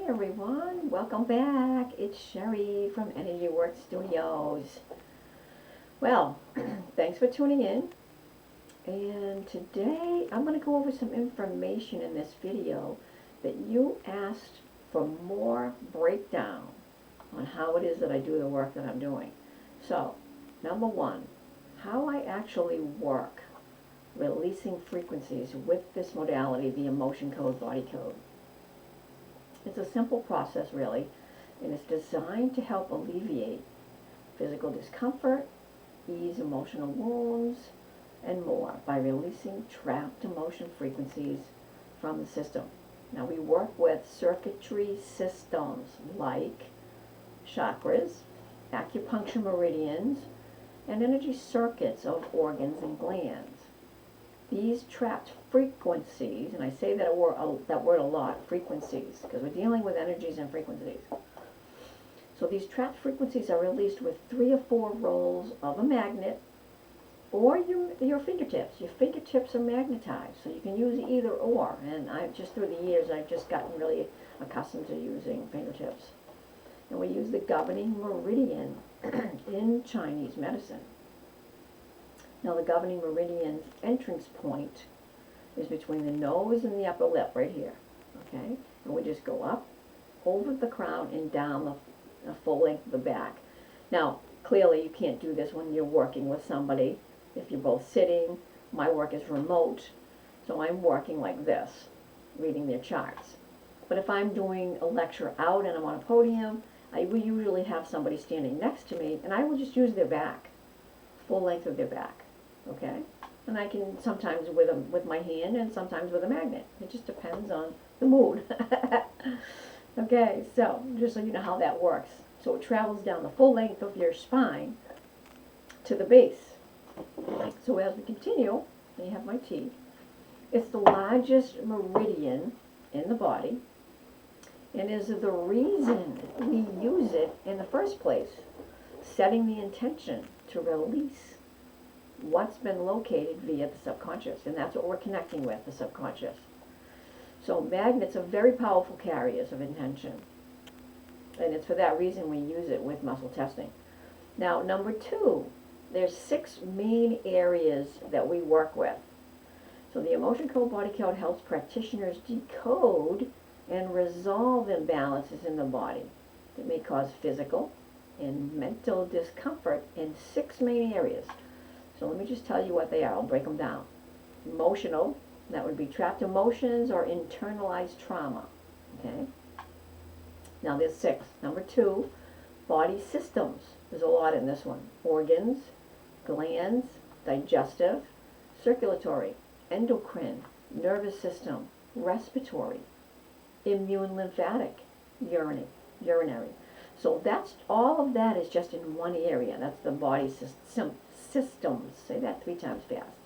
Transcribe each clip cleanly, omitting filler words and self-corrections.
everyone, welcome back. It's Sherry from Energy Work Studios. Well, thanks for tuning in. And today I'm going to go over some information in this video that you asked for more breakdown on how it is that I do the work that I'm doing. So, number one, how I actually work releasing frequencies with this modality, the emotion code, body code. It's a simple process, really, and it's designed to help alleviate physical discomfort, ease emotional wounds, and more by releasing trapped emotion frequencies from the system. Now, we work with circuitry systems like chakras, acupuncture meridians, and energy circuits of organs and glands. These trapped frequencies, and I say that word a lot, frequencies, because we're dealing with energies and frequencies. So these trapped frequencies are released with 3 or 4 rolls of a magnet or your fingertips. Your fingertips are magnetized, so you can use either or. And through the years, I've just gotten really accustomed to using fingertips. And we use the governing meridian in Chinese medicine. Now, the governing meridian's entrance point is between the nose and the upper lip, right here, okay? And we just go up, over the crown, and down the full length of the back. Now, clearly, you can't do this when you're working with somebody. If you're both sitting, my work is remote, so I'm working like this, reading their charts. But if I'm doing a lecture out and I'm on a podium, I will usually have somebody standing next to me, and I will just use their back, full length of their back. Okay, and I can sometimes with my hand and sometimes with a magnet. It just depends on the mood. Okay, so just so you know how that works. So it travels down the full length of your spine to the base. So as we continue, I have my tea. It's the largest meridian in the body, and is the reason we use it in the first place, setting the intention to release what's been located via the subconscious, and that's what we're connecting with, the subconscious. So magnets are very powerful carriers of intention, and it's for that reason we use it with muscle testing. Now, number 2, there's 6 main areas that we work with. So the emotion code, body code helps practitioners decode and resolve imbalances in the body that may cause physical and mental discomfort in 6 main areas. So let me just tell you what they are. I'll break them down. Emotional, that would be trapped emotions or internalized trauma. Okay? Now there's 6. Number 2, body systems. There's a lot in this one. Organs, glands, digestive, circulatory, endocrine, nervous system, respiratory, immune, lymphatic, urinary. So that's all of that is just in one area. That's the body systems. Say that 3 times fast.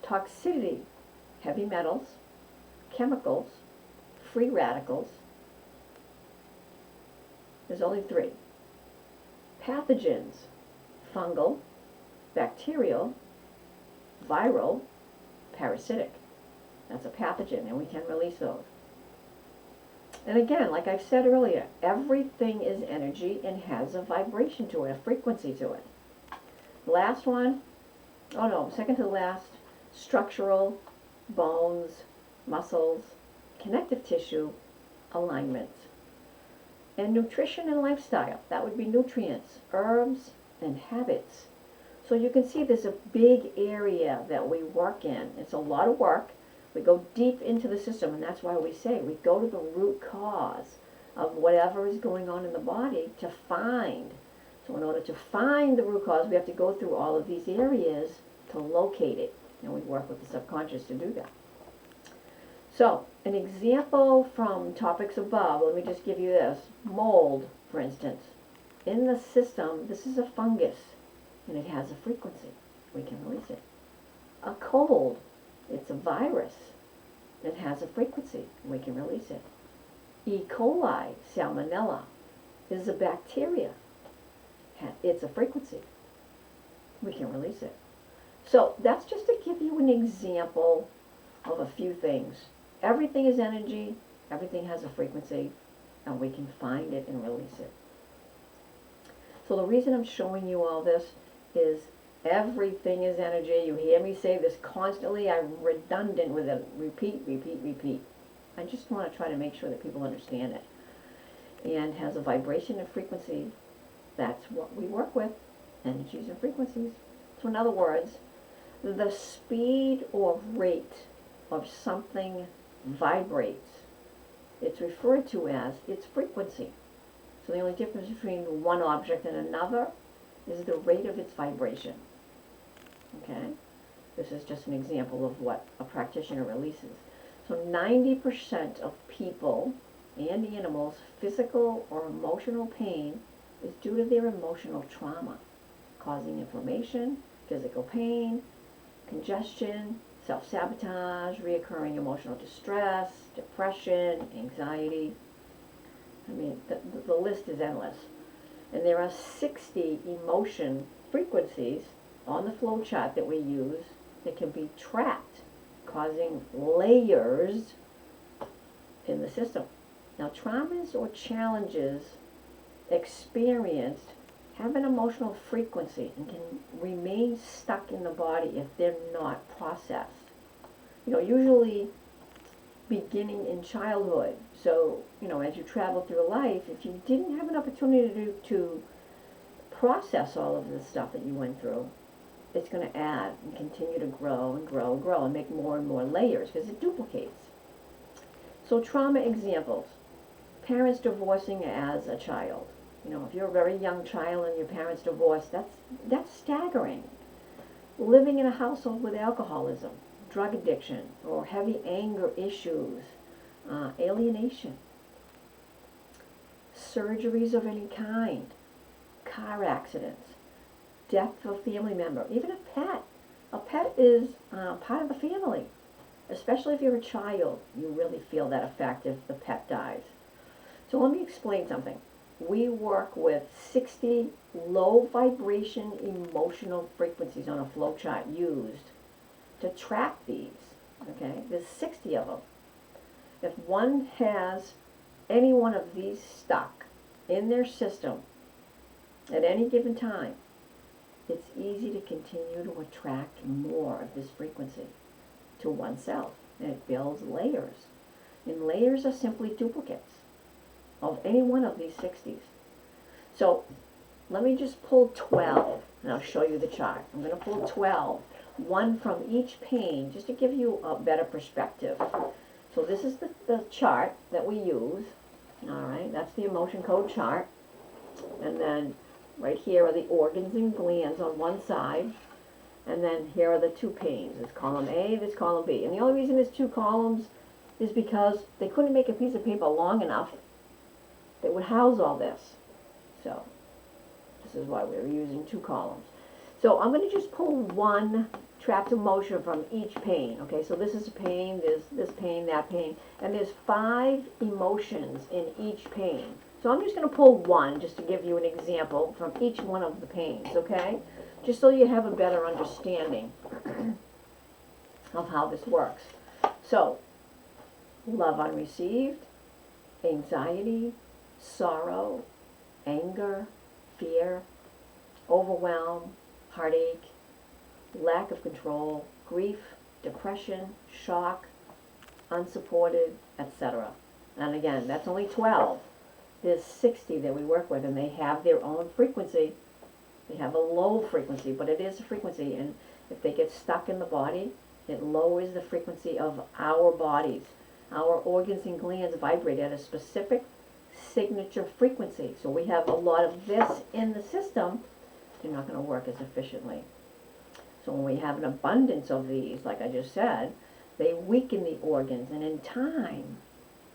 Toxicity, heavy metals, chemicals, free radicals. There's only 3. Pathogens, fungal, bacterial, viral, parasitic. That's a pathogen, and we can release those. And again, like I've said earlier, everything is energy and has a vibration to it, a frequency to it. Last one, second to the last, structural, bones, muscles, connective tissue, alignments. And nutrition and lifestyle, that would be nutrients, herbs, and habits. So you can see there's a big area that we work in. It's a lot of work. We go deep into the system, and that's why we say we go to the root cause of whatever is going on in the body to find. So in order to find the root cause, we have to go through all of these areas to locate it. And we work with the subconscious to do that. So an example from topics above, let me just give you this. Mold, for instance. In the system, this is a fungus, and it has a frequency. We can release it. A cold, it's a virus. It has a frequency, and we can release it. E. coli, salmonella, is a bacteria. It's a frequency. We can release it. So that's just to give you an example of a few things. Everything is energy, Everything has a frequency, and we can find it and release it. So the reason I'm showing you all this is everything is energy. You hear me say this constantly. I'm redundant with it. Repeat, repeat, repeat. I just want to try to make sure that people understand it. And has a vibration and frequency. That's what we work with, energies and frequencies. So in other words, the speed or rate of something vibrates. It's referred to as its frequency. So the only difference between one object and another is the rate of its vibration. Okay? This is just an example of what a practitioner releases. So 90% of people and animals' physical or emotional pain is due to their emotional trauma, causing inflammation, physical pain, congestion, self-sabotage, reoccurring emotional distress, depression, anxiety. I mean, the list is endless. And there are 60 emotion frequencies on the flow chart that we use that can be tracked, causing layers in the system. Now, traumas or challenges experienced have an emotional frequency and can remain stuck in the body if they're not processed. Usually beginning in childhood. So, as you travel through life, if you didn't have an opportunity to process all of the stuff that you went through, it's going to add and continue to grow and grow and grow and make more and more layers because it duplicates. So trauma examples. Parents divorcing as a child. If you're a very young child and your parents divorced, that's staggering. Living in a household with alcoholism, drug addiction, or heavy anger issues, alienation, surgeries of any kind, car accidents, death of a family member, even a pet. A pet is part of the family. Especially if you're a child, you really feel that effect if the pet dies. So let me explain something. We work with 60 low vibration emotional frequencies on a flow chart used to track these. Okay, there's 60 of them. If one has any one of these stuck in their system at any given time, it's easy to continue to attract more of this frequency to oneself, and it builds layers. And layers are simply duplicates of any one of these 60s. So let me just pull 12, and I'll show you the chart. I'm going to pull 12, one from each pane, just to give you a better perspective. So this is the chart that we use. All right, that's the emotion code chart. And then right here are the organs and glands on one side. And then here are the two panes. There's column A, there's column B. And the only reason there's two columns is because they couldn't make a piece of paper long enough that would house all this. So this is why we're using two columns. So I'm going to just pull one trapped emotion from each pane. Okay, so this is a pane, there's this pane, that pane, and there's 5 emotions in each pane. So I'm just going to pull one just to give you an example from each one of the panes, okay? Just so you have a better understanding of how this works. So, love unreceived, anxiety, sorrow, anger, fear, overwhelm, heartache, lack of control, grief, depression, shock, unsupported, etc. And again, that's only 12. There's 60 that we work with, and they have their own frequency. They have a low frequency, but it is a frequency, and if they get stuck in the body, it lowers the frequency of our bodies. Our organs and glands vibrate at a specific signature frequency. So we have a lot of this in the system, they're not going to work as efficiently. So when we have an abundance of these, like I just said, they weaken the organs, and in time,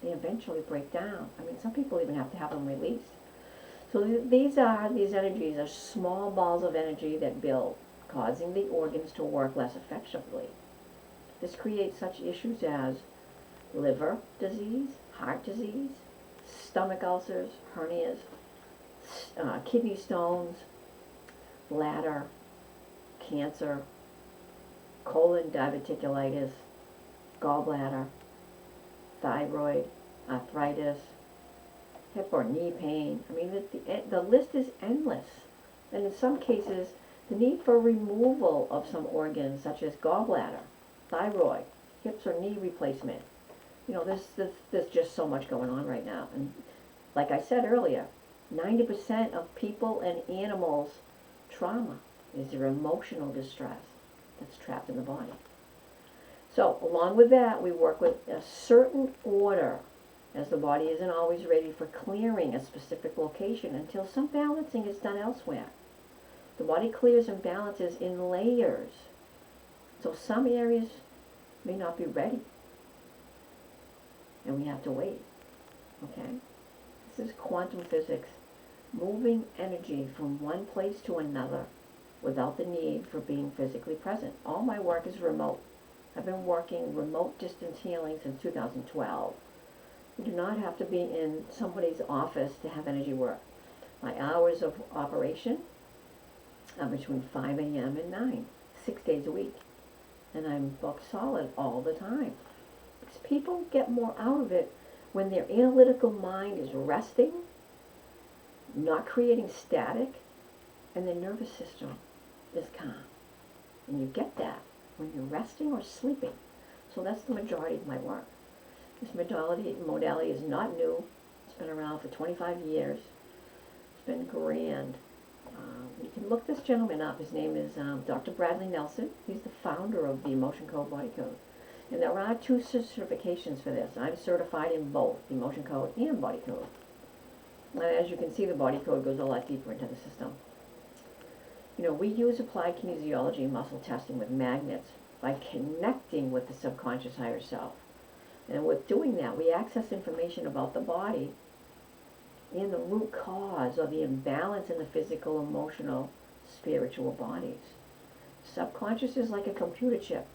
they eventually break down. I mean, some people even have to have them released. So these energies are small balls of energy that build, causing the organs to work less effectively. This creates such issues as liver disease, heart disease, stomach ulcers, hernias, kidney stones, bladder, cancer, colon diverticulitis, gallbladder, thyroid, arthritis, hip or knee pain. I mean, the list is endless. And in some cases, the need for removal of some organs, such as gallbladder, thyroid, hips or knee replacement. You know, there's just so much going on right now. And like I said earlier, 90% of people and animals' trauma is their emotional distress that's trapped in the body. So along with that, we work with a certain order, as the body isn't always ready for clearing a specific location until some balancing is done elsewhere. The body clears and balances in layers. So some areas may not be ready. And we have to wait. Okay? This is quantum physics. Moving energy from one place to another without the need for being physically present. All my work is remote. I've been working remote distance healing since 2012. You do not have to be in somebody's office to have energy work. My hours of operation are between 5 a.m. and 9, 6 days a week. And I'm booked solid all the time. Because people get more out of it when their analytical mind is resting, not creating static, and their nervous system is calm. And you get that when you're resting or sleeping. So that's the majority of my work. This modality is not new. It's been around for 25 years. It's been grand. You can look this gentleman up. His name is Dr. Bradley Nelson. He's the founder of the Emotion Code Body Code. And there are 2 certifications for this. I'm certified in both, the Emotion Code and Body Code. And as you can see, the Body Code goes a lot deeper into the system. You know, we use applied kinesiology and muscle testing with magnets by connecting with the subconscious higher self. And with doing that, we access information about the body and the root cause of the imbalance in the physical, emotional, spiritual bodies. Subconscious is like a computer chip.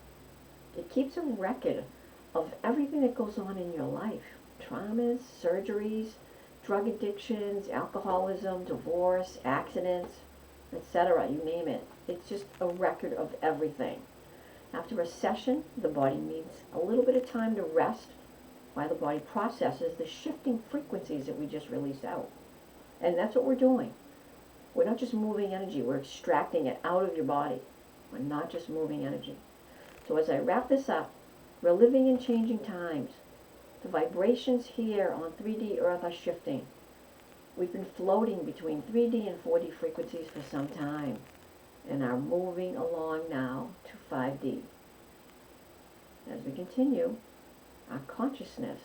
It keeps a record of everything that goes on in your life. Traumas, surgeries, drug addictions, alcoholism, divorce, accidents, etc. You name it. It's just a record of everything. After a session, the body needs a little bit of time to rest while the body processes the shifting frequencies that we just released out. And that's what we're doing. We're not just moving energy, we're extracting it out of your body. We're not just moving energy. So as I wrap this up, we're living in changing times. The vibrations here on 3D Earth are shifting. We've been floating between 3D and 4D frequencies for some time and are moving along now to 5D. As we continue, our consciousness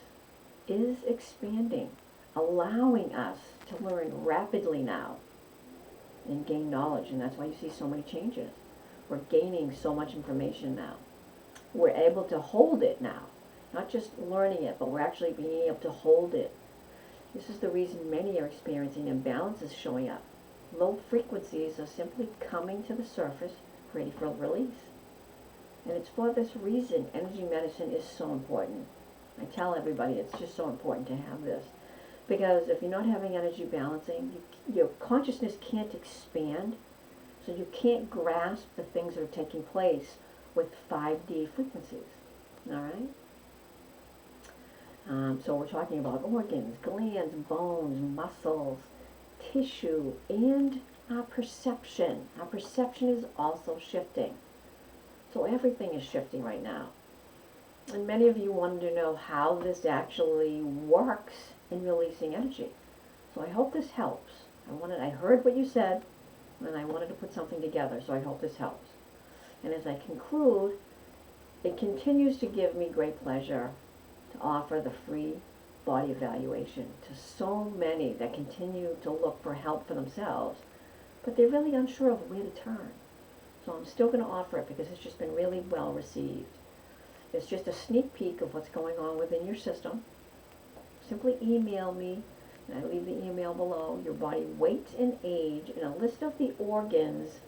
is expanding, allowing us to learn rapidly now and gain knowledge, and that's why you see so many changes. We're gaining so much information now. We're able to hold it now, not just learning it, but we're actually being able to hold it. This is the reason many are experiencing imbalances showing up. Low frequencies are simply coming to the surface, ready for release. And it's for this reason energy medicine is so important. I tell everybody it's just so important to have this. Because if you're not having energy balancing, your consciousness can't expand, so you can't grasp the things that are taking place with 5D frequencies. All right? So we're talking about organs, glands, bones, muscles, tissue, and our perception. Our perception is also shifting. So everything is shifting right now. And many of you wanted to know how this actually works in releasing energy. So I hope this helps. I heard what you said, and I wanted to put something together, so I hope this helps. And as I conclude, it continues to give me great pleasure to offer the free body evaluation to so many that continue to look for help for themselves, but they're really unsure of where to turn. So I'm still going to offer it because it's just been really well received. It's just a sneak peek of what's going on within your system. Simply email me, and I leave the email below, your body weight and age, and a list of the organs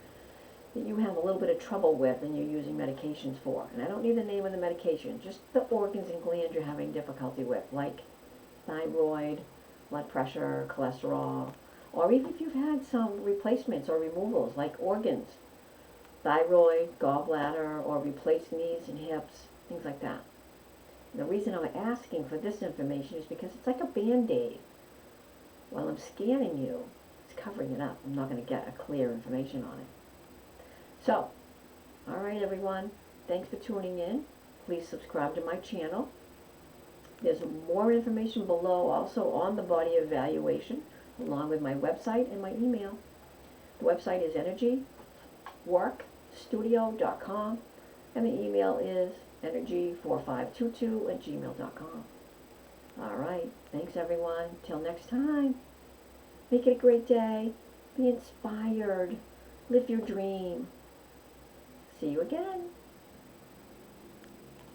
that you have a little bit of trouble with and you're using medications for. And I don't need the name of the medication, just the organs and glands you're having difficulty with, like thyroid, blood pressure, cholesterol, or even if you've had some replacements or removals, like organs, thyroid, gallbladder, or replaced knees and hips, things like that. The reason I'm asking for this information is because it's like a Band-Aid. While I'm scanning you, it's covering it up. I'm not going to get a clear information on it. So, all right, everyone. Thanks for tuning in. Please subscribe to my channel. There's more information below also on the body evaluation, along with my website and my email. The website is energyworkstudio.com, and the email is energy4522@gmail.com. All right. Thanks, everyone. Till next time. Make it a great day. Be inspired. Live your dream. See you again.